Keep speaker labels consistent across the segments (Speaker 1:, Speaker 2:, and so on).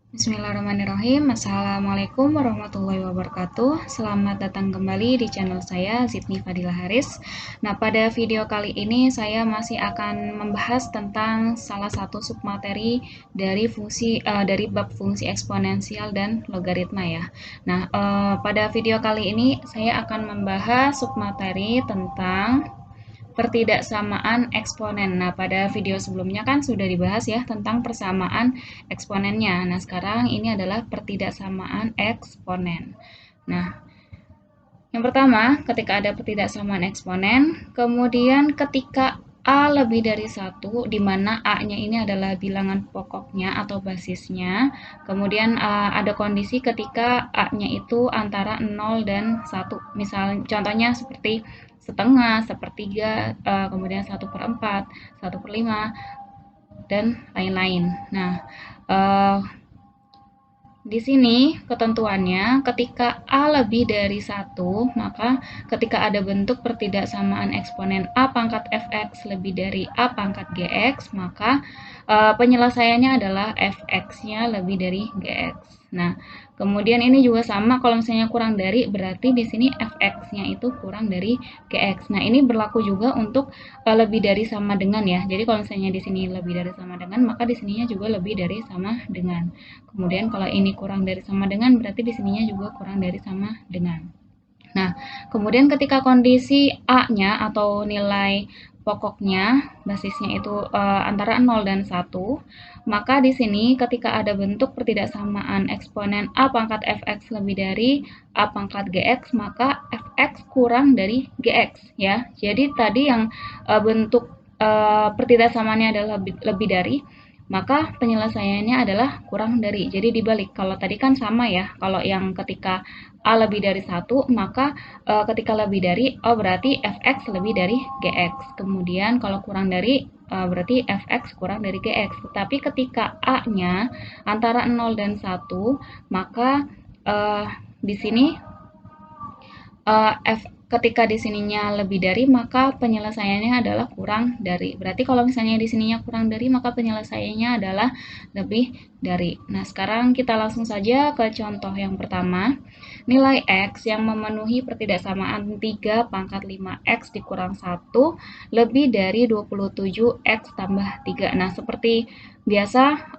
Speaker 1: Bismillahirrahmanirrahim. Assalamualaikum warahmatullahi wabarakatuh. Selamat datang kembali di channel saya, Zidni Fadila Haris. Nah, pada video kali ini saya masih akan membahas tentang salah satu submateri dari bab fungsi eksponensial dan logaritma ya. Nah, pada video kali ini saya akan membahas submateri tentang pertidaksamaan eksponen. Nah, pada video sebelumnya kan sudah dibahas ya tentang persamaan eksponennya. Nah, sekarang ini adalah pertidaksamaan eksponen. Nah, yang pertama, ketika ada pertidaksamaan eksponen, kemudian ketika A lebih dari 1, di mana A-nya ini adalah bilangan pokoknya atau basisnya. Kemudian ada kondisi ketika A-nya itu antara 0 dan 1. Misal contohnya seperti setengah, sepertiga, kemudian 1/4, 1/5, dan lain-lain. Nah, di sini ketentuannya ketika A lebih dari 1, maka ketika ada bentuk pertidaksamaan eksponen A pangkat fx lebih dari A pangkat gx, maka penyelesaiannya adalah fx-nya lebih dari gx. Nah, kemudian ini juga sama kalau misalnya kurang dari, berarti di sini fx-nya itu kurang dari gx. Nah, ini berlaku juga untuk lebih dari sama dengan ya. Jadi kalau misalnya di sini lebih dari sama dengan, maka di sininya juga lebih dari sama dengan. Kemudian kalau ini kurang dari sama dengan, berarti di sininya juga kurang dari sama dengan. Nah, kemudian ketika kondisi A-nya atau nilai pokoknya, basisnya itu antara 0 dan 1, maka di sini ketika ada bentuk pertidaksamaan eksponen A pangkat fx lebih dari A pangkat gx, maka fx kurang dari gx ya. Jadi tadi yang bentuk pertidaksamaannya adalah lebih dari, maka penyelesaiannya adalah kurang dari. Jadi dibalik, kalau tadi kan sama ya, kalau yang ketika A lebih dari 1, maka ketika lebih dari, berarti fx lebih dari gx. Kemudian kalau kurang dari, berarti fx kurang dari gx. Tetapi ketika A-nya antara 0 dan 1, maka di sini ketika di sininya lebih dari, maka penyelesaiannya adalah kurang dari. Berarti kalau misalnya di sininya kurang dari, maka penyelesaiannya adalah lebih dari. Nah, sekarang kita langsung saja ke contoh yang pertama. Nilai X yang memenuhi pertidaksamaan 3 pangkat 5X dikurang 1 lebih dari 27X tambah 3. Nah, seperti biasa,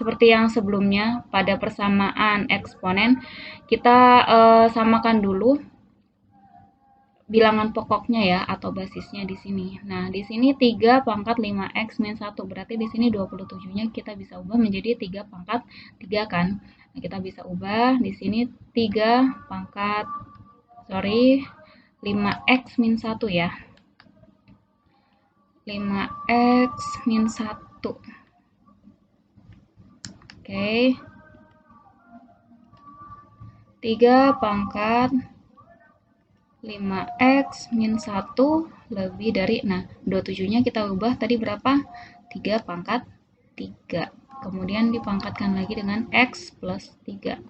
Speaker 1: seperti yang sebelumnya pada persamaan eksponen, kita samakan dulu bilangan pokoknya ya atau basisnya di sini. Nah, di sini 3 pangkat 5x min 1. Berarti di sini 27-nya kita bisa ubah menjadi 3 pangkat 3 kan. Nah, kita bisa ubah di sini 5x min 1 ya. 5x min 1. Oke. 3 pangkat 5x min 1 lebih dari, nah 27-nya kita ubah tadi berapa? 3 pangkat 3. Kemudian dipangkatkan lagi dengan x plus 3.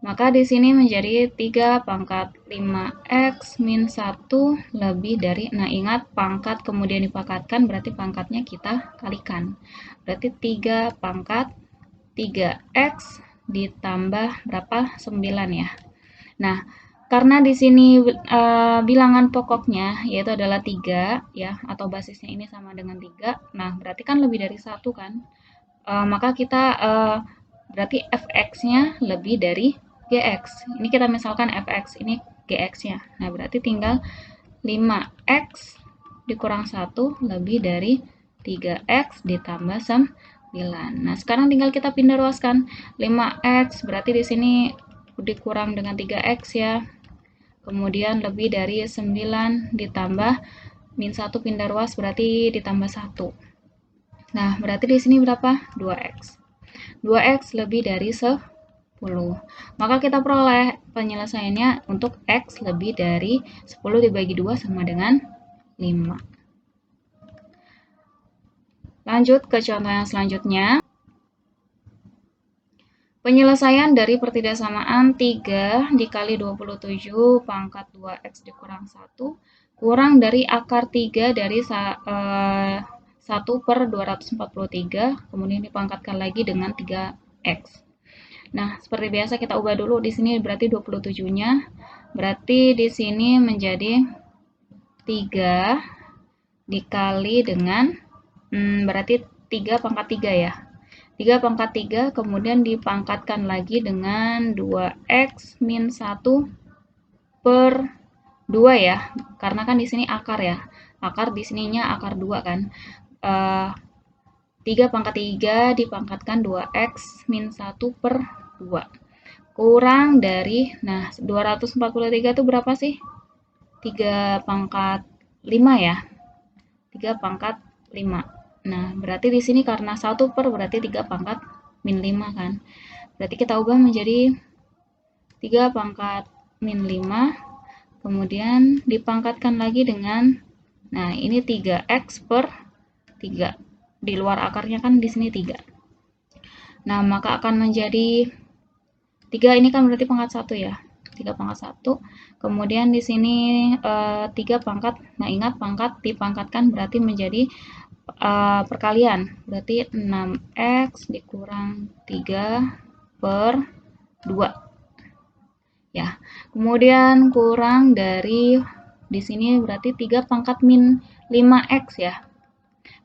Speaker 1: Maka di sini menjadi 3 pangkat 5x min 1 lebih dari, nah ingat pangkat kemudian dipangkatkan berarti pangkatnya kita kalikan. Berarti 3 pangkat 3x ditambah berapa? 9 ya. Nah, karena di sini bilangan pokoknya yaitu adalah 3 ya, atau basisnya ini sama dengan 3. Nah, berarti kan lebih dari 1 kan? Maka kita berarti fx-nya lebih dari gx. Ini kita misalkan fx, ini gx-nya. Nah, berarti tinggal 5x dikurang 1 lebih dari 3x ditambah 9. Nah, sekarang tinggal kita pindah ruaskan. 5x berarti di sini dikurang dengan 3x ya. Kemudian lebih dari 9 ditambah min 1 pindah ruas berarti ditambah 1. Nah, berarti di sini berapa? 2x. 2x lebih dari 10. Maka kita peroleh penyelesaiannya untuk x lebih dari 10 dibagi 2 sama dengan 5. Lanjut ke contoh yang selanjutnya. Penyelesaian dari pertidaksamaan 3 dikali 27 pangkat 2x dikurang 1 kurang dari akar 3 dari 1/243, kemudian dipangkatkan lagi dengan 3 X. Nah, seperti biasa kita ubah dulu di sini berarti 27-nya. Berarti di sini menjadi 3 dikali dengan berarti 3 pangkat 3 ya. 3 pangkat 3 kemudian dipangkatkan lagi dengan 2x min 1 per 2 ya. Karena kan di sini akar ya. Akar di sininya akar 2 kan. 3 pangkat 3 dipangkatkan 2x min 1 per 2. Kurang dari, nah 243 itu berapa sih? 3 pangkat 5 ya. 3 pangkat 5. Nah, berarti di sini karena 1 per berarti 3 pangkat min 5 kan. Berarti kita ubah menjadi 3 pangkat min 5. Kemudian dipangkatkan lagi dengan, nah ini 3x per 3. Di luar akarnya kan di sini 3. Nah, maka akan menjadi 3 ini kan berarti pangkat 1 ya. 3 pangkat 1. Kemudian di sini 3 pangkat, nah ingat pangkat dipangkatkan berarti menjadi perkalian. Berarti 6x dikurang 3 per 2. Ya. Kemudian kurang dari di sini berarti 3 pangkat min 5x ya.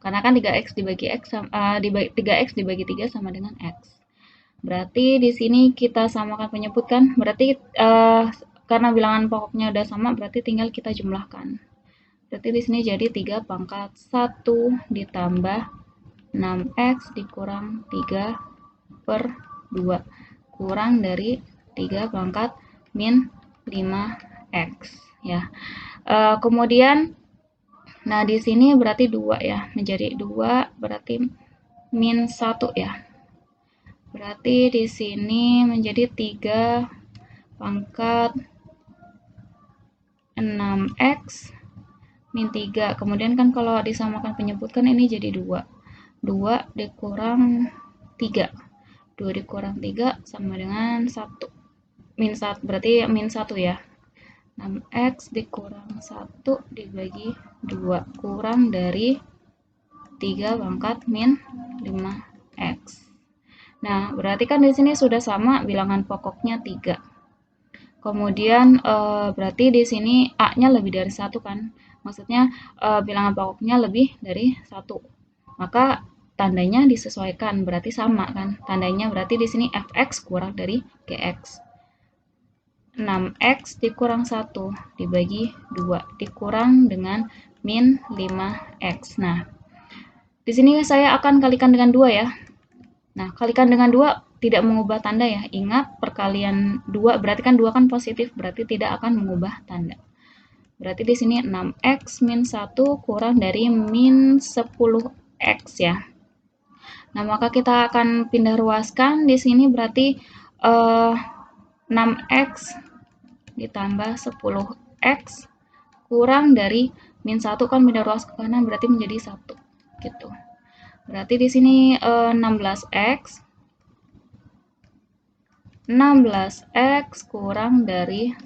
Speaker 1: Karena kan 3x dibagi 3x dibagi 3 sama dengan x. Berarti di sini kita samakan penyebut kan? Berarti karena bilangan pokoknya udah sama, berarti tinggal kita jumlahkan. Berarti di sini jadi 3 pangkat 1 ditambah 6x dikurang 3 per 2. Kurang dari 3 pangkat min 5x. Ya. Kemudian, nah di sini berarti 2 ya. Menjadi 2 berarti min 1 ya. Berarti di sini menjadi 3 pangkat 6x min 3. Kemudian kan kalau disamakan penyebut kan ini jadi 2. 2 dikurang 3. 2 dikurang 3 sama dengan 1. Min 1 berarti min 1 ya. 6x dikurang 1 dibagi 2. Kurang dari 3 pangkat min 5x. Nah, berarti kan di sini sudah sama bilangan pokoknya 3. Kemudian berarti di sini A-nya lebih dari 1 kan. Maksudnya bilangan pokoknya lebih dari 1. Maka tandanya disesuaikan, berarti sama kan. Tandanya berarti di sini fx kurang dari gx. 6x dikurang 1 dibagi 2 dikurang dengan min 5x. Nah, di sini saya akan kalikan dengan 2 ya. Nah, kalikan dengan 2 tidak mengubah tanda ya. Ingat, perkalian 2 berarti kan 2 kan positif, berarti tidak akan mengubah tanda. Berarti di sini 6x min 1 kurang dari min 10x ya. Nah, maka kita akan pindah ruaskan. Di sini berarti 6x ditambah 10x kurang dari min 1 kan pindah ruas ke kanan berarti menjadi 1 gitu. Berarti di sini 16x kurang dari 1.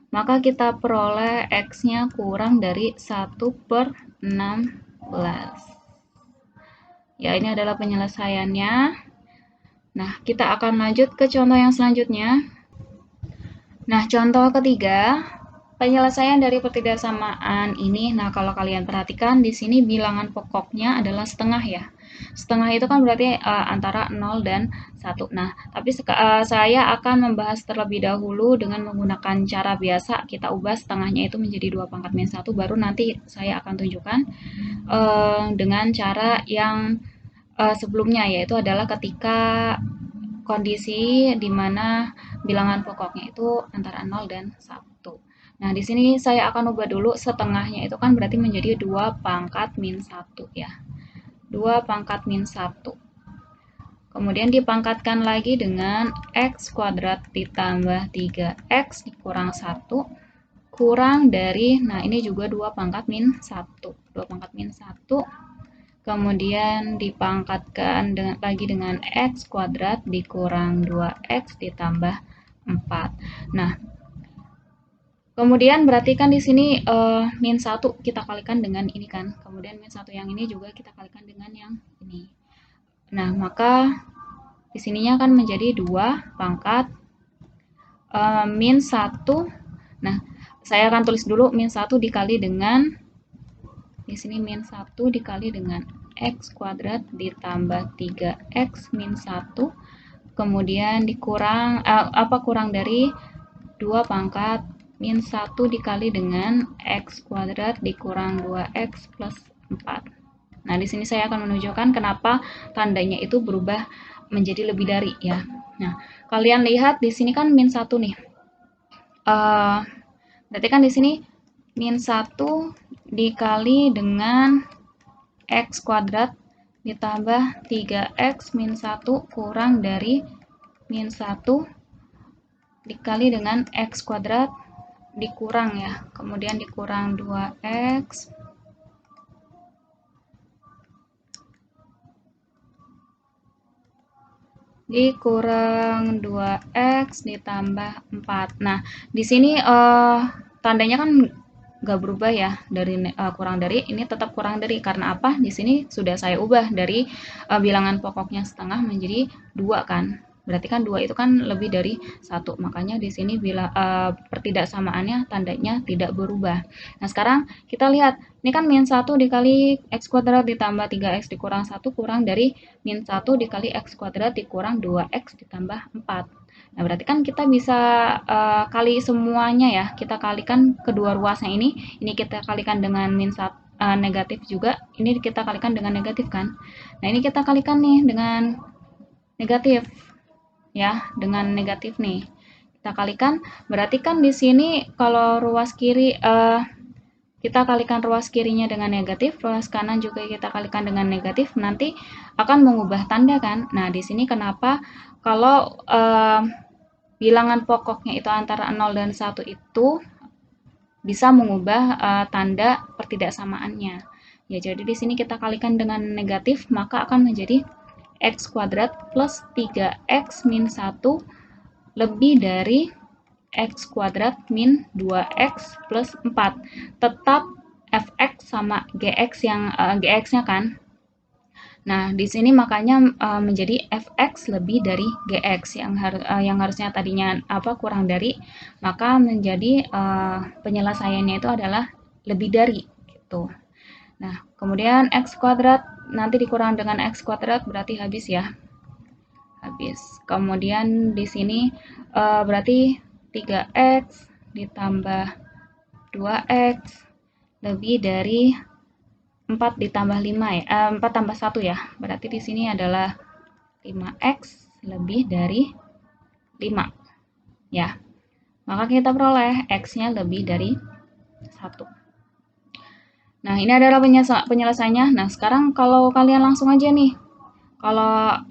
Speaker 1: Maka kita peroleh x-nya kurang dari 1 per 16. Ya, ini adalah penyelesaiannya. Nah, kita akan lanjut ke contoh yang selanjutnya. Nah, contoh ketiga, penyelesaian dari pertidaksamaan ini. Nah, kalau kalian perhatikan di sini bilangan pokoknya adalah setengah ya. Setengah itu kan berarti antara 0 dan 1. Nah, tapi saya akan membahas terlebih dahulu dengan menggunakan cara biasa. Kita ubah setengahnya itu menjadi 2 pangkat min 1, baru nanti saya akan tunjukkan dengan cara yang sebelumnya, yaitu adalah ketika kondisi di mana bilangan pokoknya itu antara 0 dan 1. Nah, di sini saya akan ubah dulu setengahnya itu kan berarti menjadi 2 pangkat min 1 ya. 2 pangkat min 1. Kemudian dipangkatkan lagi dengan x kuadrat ditambah 3x dikurang 1 kurang dari, nah ini juga 2 pangkat min 1. 2 pangkat min 1. Kemudian dipangkatkan lagi dengan x kuadrat dikurang 2x ditambah 4. Nah, kemudian berarti kan di sini min 1 kita kalikan dengan ini kan. Kemudian min 1 yang ini juga kita kalikan dengan yang ini. Nah, maka di sininya akan menjadi 2 pangkat min 1. Nah, saya akan tulis dulu min 1 dikali dengan, di sini min 1 dikali dengan x kuadrat ditambah 3x min 1, kemudian dikurang kurang dari 2 pangkat min 1 dikali dengan x kuadrat dikurang 2x plus 4. Nah, di sini saya akan menunjukkan kenapa tandanya itu berubah menjadi lebih dari ya. Nah, kalian lihat di sini kan min 1 nih. Berarti kan di sini min 1 dikali dengan x kuadrat ditambah 3x min 1 kurang dari min 1 dikali dengan x kuadrat dikurang ya, kemudian dikurang 2x dikurang 2x ditambah 4. Nah, di sini tandanya kan nggak berubah ya, dari kurang dari, ini tetap kurang dari. Karena apa? Di sini sudah saya ubah dari bilangan pokoknya setengah menjadi 2 kan. Berarti kan 2 itu kan lebih dari 1. Makanya di sini bila pertidaksamaannya tandanya tidak berubah. Nah, sekarang kita lihat, ini kan min 1 dikali x kuadrat ditambah 3x dikurang 1 kurang dari min 1 dikali x kuadrat dikurang 2x ditambah 4. Nah, berarti kan kita bisa kali semuanya ya. Kita kalikan kedua ruasnya ini kita kalikan dengan min 1 negatif juga, ini kita kalikan dengan negatif kan. Nah, ini kita kalikan nih dengan negatif ya, dengan negatif nih. Kita kalikan, berarti kan di sini kalau ruas kiri kita kalikan ruas kirinya dengan negatif, ruas kanan juga kita kalikan dengan negatif, nanti akan mengubah tanda kan. Nah, di sini kenapa kalau bilangan pokoknya itu antara 0 dan 1 itu bisa mengubah tanda pertidaksamaannya. Ya, jadi di sini kita kalikan dengan negatif, maka akan menjadi x kuadrat plus 3x min 1 lebih dari x kuadrat min 2x plus 4. Tetap fx sama gx yang gx-nya kan. Nah, di sini makanya menjadi fx lebih dari gx yang harusnya tadinya kurang dari, maka menjadi penyelesaiannya itu adalah lebih dari gitu. Nah, kemudian x kuadrat nanti dikurang dengan x kuadrat berarti habis ya. Habis. Kemudian di sini berarti 3x ditambah 2x lebih dari 4 ditambah 5 ya. 4 tambah 1 ya. Berarti di sini adalah 5x lebih dari 5. Ya. Maka kita peroleh x-nya lebih dari 1. Nah, ini adalah penyelesaiannya. Nah, sekarang kalau kalian langsung aja nih. Kalau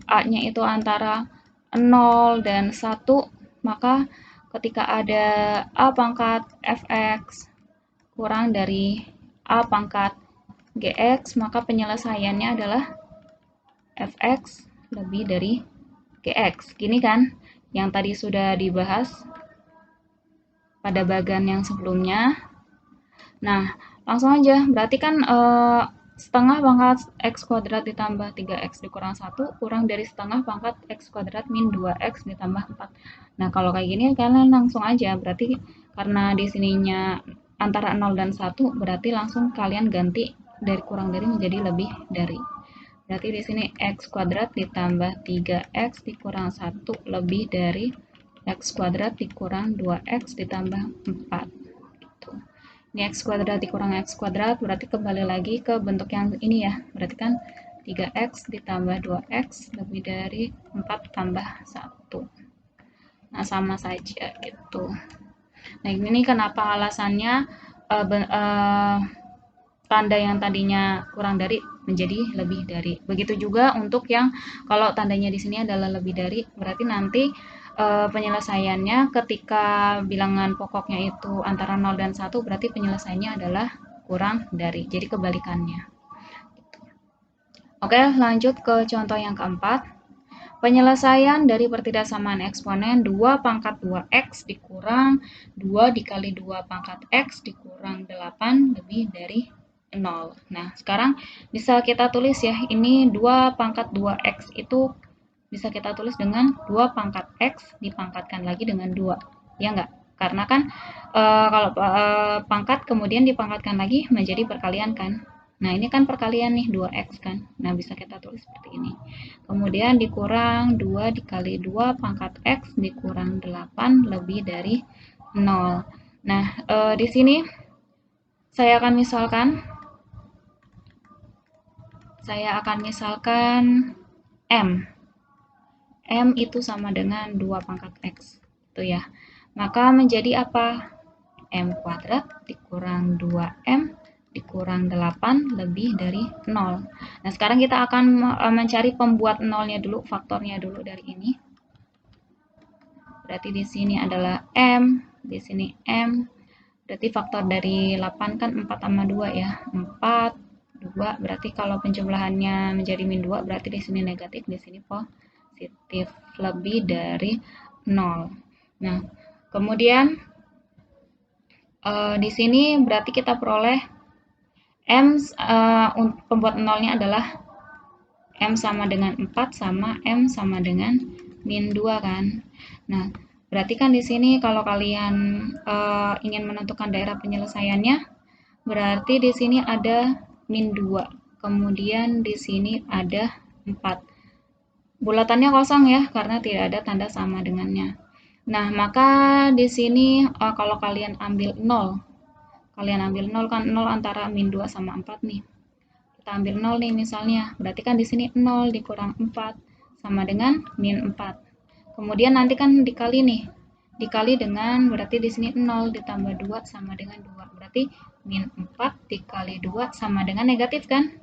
Speaker 1: A-nya itu antara 0 dan 1, maka ketika ada A pangkat fx kurang dari A pangkat gx, maka penyelesaiannya adalah fx lebih dari gx. Gini kan, yang tadi sudah dibahas pada bagian yang sebelumnya. Nah, langsung aja, berarti kan setengah pangkat x kuadrat ditambah 3x dikurang 1 kurang dari setengah pangkat x kuadrat min 2x ditambah 4. Nah, kalau kayak gini kalian langsung aja, berarti karena di sininya antara 0 dan 1, berarti langsung kalian ganti dari kurang dari menjadi lebih dari. Berarti di sini x kuadrat ditambah 3x dikurang 1 lebih dari x kuadrat dikurang 2x ditambah 4. Ini x kuadrat dikurang x kuadrat, berarti kembali lagi ke bentuk yang ini ya. Berarti kan 3x ditambah 2x lebih dari 4 tambah 1. Nah, sama saja gitu. Nah, ini kenapa alasannya tanda yang tadinya kurang dari menjadi lebih dari. Begitu juga untuk yang kalau tandanya di sini adalah lebih dari, berarti nanti penyelesaiannya ketika bilangan pokoknya itu antara 0 dan 1, berarti penyelesaiannya adalah kurang dari. Jadi kebalikannya. Oke, lanjut ke contoh yang keempat. Penyelesaian dari pertidaksamaan eksponen 2 pangkat 2x dikurang 2 dikali 2 pangkat x dikurang 8 lebih dari 0. Nah, sekarang bisa kita tulis ya, ini 2 pangkat 2x itu bisa kita tulis dengan 2 pangkat X dipangkatkan lagi dengan 2. Ya enggak? Karena kan kalau pangkat kemudian dipangkatkan lagi menjadi perkalian kan. Nah, ini kan perkalian nih, 2X kan. Nah, bisa kita tulis seperti ini. Kemudian dikurang 2 dikali 2 pangkat X dikurang 8 lebih dari 0. Nah, di sini saya akan misalkan M. M itu sama dengan 2 pangkat X. Itu ya. Maka menjadi apa? M kuadrat dikurang 2M dikurang 8 lebih dari 0. Nah, sekarang kita akan mencari pembuat nolnya dulu, faktornya dulu dari ini. Berarti di sini adalah M, di sini M. Berarti faktor dari 8 kan 4 sama 2 ya. 4, 2, berarti kalau penjumlahannya menjadi min 2, berarti di sini negatif, di sini positif, lebih dari 0. Nah, kemudian di sini berarti kita peroleh M, pembuat nolnya adalah M sama dengan 4 sama M sama dengan min 2 kan. Nah, berarti kan di sini kalau kalian ingin menentukan daerah penyelesaiannya, berarti di sini ada min 2. Kemudian di sini ada 4. Bulatannya kosong ya, karena tidak ada tanda sama dengannya. Nah, maka di sini kalau kalian ambil 0, kan 0 antara min 2 sama 4 nih. Kita ambil 0 nih misalnya, berarti kan di sini 0 dikurang 4 sama dengan min 4. Kemudian nanti kan dikali nih, dikali dengan berarti di sini 0 ditambah 2 sama dengan 2. Berarti min 4 dikali 2 sama dengan negatif kan?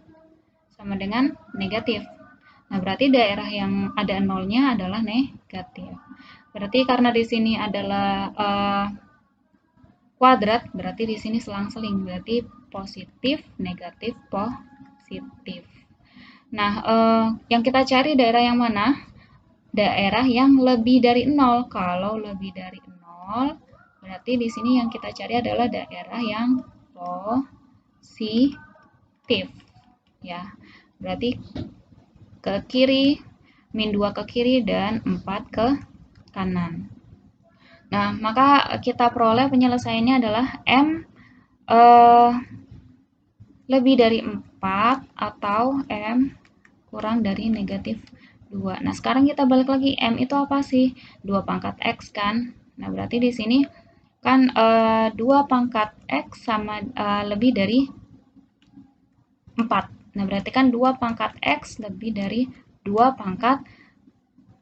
Speaker 1: Sama dengan negatif. Nah, berarti daerah yang ada nolnya adalah negatif. Berarti karena di sini adalah kuadrat, berarti di sini selang-seling, berarti positif, negatif, positif. Nah, yang kita cari daerah yang mana? Daerah yang lebih dari 0. Kalau lebih dari 0, berarti di sini yang kita cari adalah daerah yang positif. Ya, berarti ke kiri, min 2 ke kiri, dan 4 ke kanan. Nah, maka kita peroleh penyelesaiannya adalah M lebih dari 4 atau M kurang dari negatif 2. Nah, sekarang kita balik lagi, M itu apa sih? 2 pangkat X kan? Nah, berarti di sini kan 2 pangkat X sama lebih dari 4. Nah, berarti kan 2 pangkat X lebih dari 2 pangkat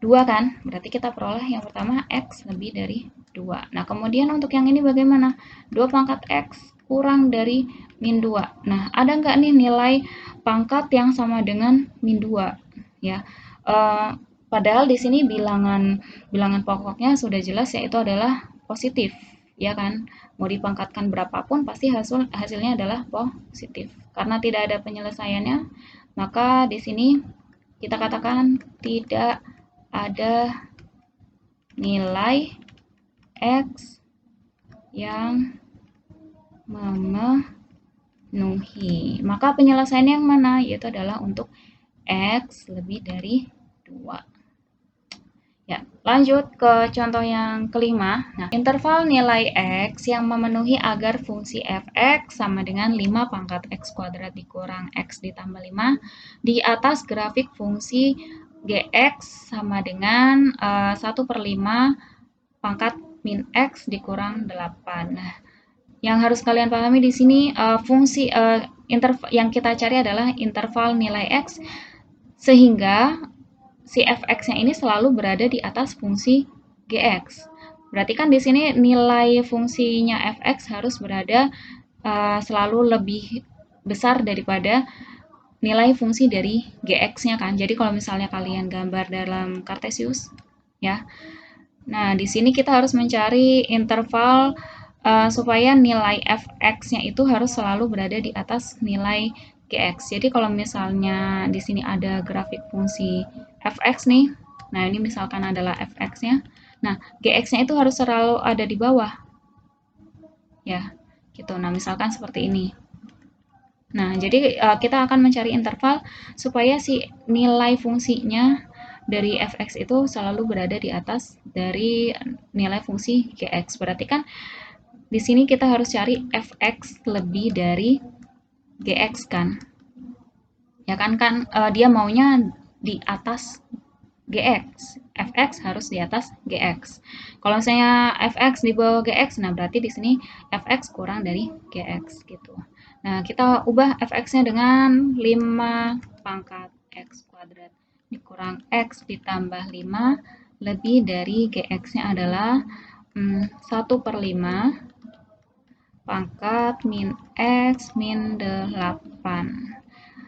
Speaker 1: 2 kan? Berarti kita peroleh yang pertama X lebih dari 2. Nah, kemudian untuk yang ini bagaimana? 2 pangkat X kurang dari min 2. Nah, ada nggak nih nilai pangkat yang sama dengan min 2? Ya, padahal di sini bilangan pokoknya sudah jelas, yaitu adalah positif, ya kan? Mau dipangkatkan berapapun pasti hasilnya adalah positif. Karena tidak ada penyelesaiannya, maka di sini kita katakan tidak ada nilai X yang memenuhi. Maka penyelesaiannya yang mana? Yaitu adalah untuk X lebih dari 2. Ya, lanjut ke contoh yang kelima. Nah, interval nilai X yang memenuhi agar fungsi fx sama dengan 5 pangkat X kuadrat dikurang X ditambah 5 di atas grafik fungsi Gx sama dengan 1/5 pangkat min X dikurang 8. Nah, yang harus kalian pahami di sini fungsi interval yang kita cari adalah interval nilai X, sehingga si fx-nya ini selalu berada di atas fungsi gx. Berarti kan di sini nilai fungsinya fx harus berada selalu lebih besar daripada nilai fungsi dari gx-nya kan. Jadi kalau misalnya kalian gambar dalam Cartesius, ya. Nah, di sini kita harus mencari interval supaya nilai fx-nya itu harus selalu berada di atas nilai gx. Jadi kalau misalnya di sini ada grafik fungsi fx nih, nah ini misalkan adalah fx-nya, nah gx-nya itu harus selalu ada di bawah, ya, gitu. Nah, misalkan seperti ini. Nah, jadi kita akan mencari interval supaya si nilai fungsinya dari fx itu selalu berada di atas dari nilai fungsi gx. Berarti kan di sini kita harus cari fx lebih dari gx kan. Ya kan dia maunya di atas gx. fx harus di atas gx. Kalau misalnya fx di bawah gx, nah berarti di sini fx kurang dari gx gitu. Nah, kita ubah fx-nya dengan 5 pangkat x kuadrat dikurang x ditambah 5 lebih dari gx-nya adalah 1/5 pangkat min x min 8.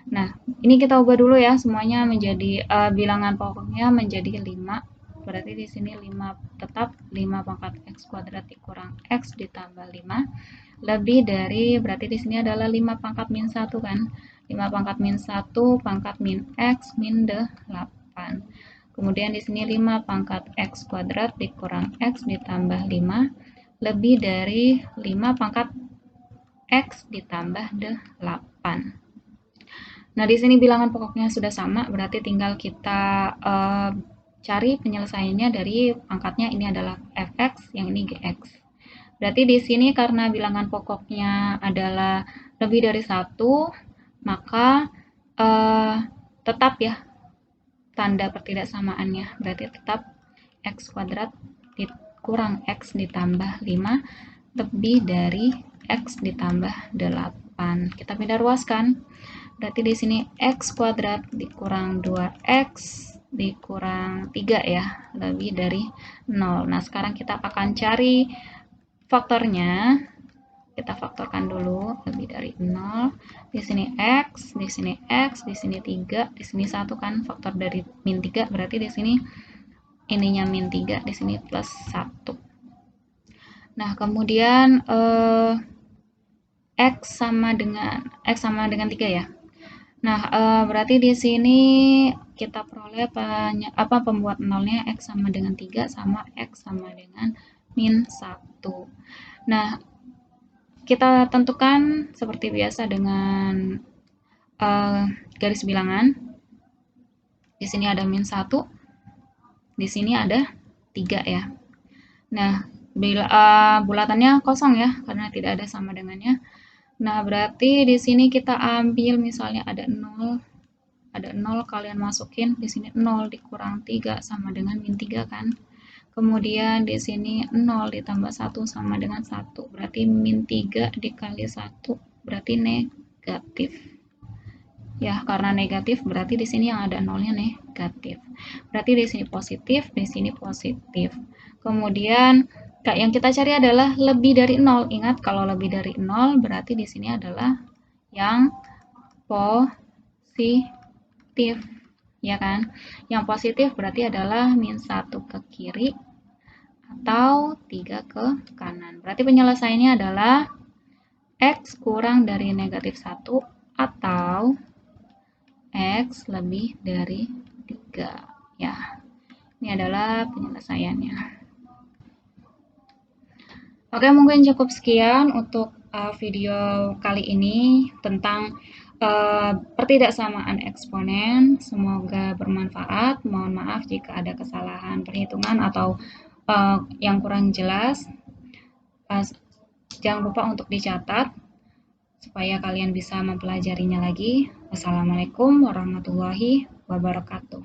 Speaker 1: Nah, ini kita ubah dulu ya semuanya menjadi bilangan pokoknya menjadi 5. Berarti di sini 5 tetap 5 pangkat x kuadrat dikurang x ditambah 5 lebih dari, berarti di sini adalah 5 pangkat min 1 kan. 5 pangkat min 1 pangkat min x min 8. Kemudian di sini 5 pangkat x kuadrat dikurang x ditambah 5 lebih dari 5 pangkat x ditambah 8. Nah, di sini bilangan pokoknya sudah sama, berarti tinggal kita cari penyelesaiannya dari pangkatnya ini adalah fx, yang ini gx. Berarti di sini karena bilangan pokoknya adalah lebih dari 1, maka tetap ya tanda pertidaksamaannya. Berarti tetap x kuadrat dikurang x ditambah 5 lebih dari x ditambah 8. Kita pindah ruaskan. Berarti di sini x kuadrat dikurang 2x dikurang 3 ya, lebih dari 0. Nah, sekarang kita akan cari faktornya. Kita faktorkan dulu, lebih dari 0. Di sini x, di sini x, di sini 3, di sini 1 kan, faktor dari min 3, berarti di sini ininya min 3, di sini plus 1. Nah, kemudian x sama dengan 3 ya. Nah, berarti di sini kita peroleh pembuat nolnya x sama dengan 3 sama x sama dengan min 1. Nah, kita tentukan seperti biasa dengan garis bilangan. Di sini ada min 1, di sini ada 3 ya. Nah, bulatannya kosong ya, karena tidak ada sama dengannya. Nah, berarti di sini kita ambil misalnya ada 0, kalian masukin di sini 0 dikurang 3 sama dengan min 3 kan. Kemudian di sini 0 ditambah 1 sama dengan 1. Berarti min 3 dikali 1 berarti negatif. Ya, karena negatif berarti di sini yang ada nolnya negatif. Berarti di sini positif, di sini positif. Kemudian yang kita cari adalah lebih dari 0. Ingat kalau lebih dari 0 berarti di sini adalah yang positif, ya kan? Yang positif berarti adalah min 1 ke kiri atau 3 ke kanan. Berarti penyelesaiannya adalah x kurang dari negatif 1 atau x lebih dari 3. Ya, ini adalah penyelesaiannya. Oke, mungkin cukup sekian untuk video kali ini tentang pertidaksamaan eksponen. Semoga bermanfaat. Mohon maaf jika ada kesalahan perhitungan atau yang kurang jelas. Jangan lupa untuk dicatat supaya kalian bisa mempelajarinya lagi. Wassalamualaikum warahmatullahi wabarakatuh.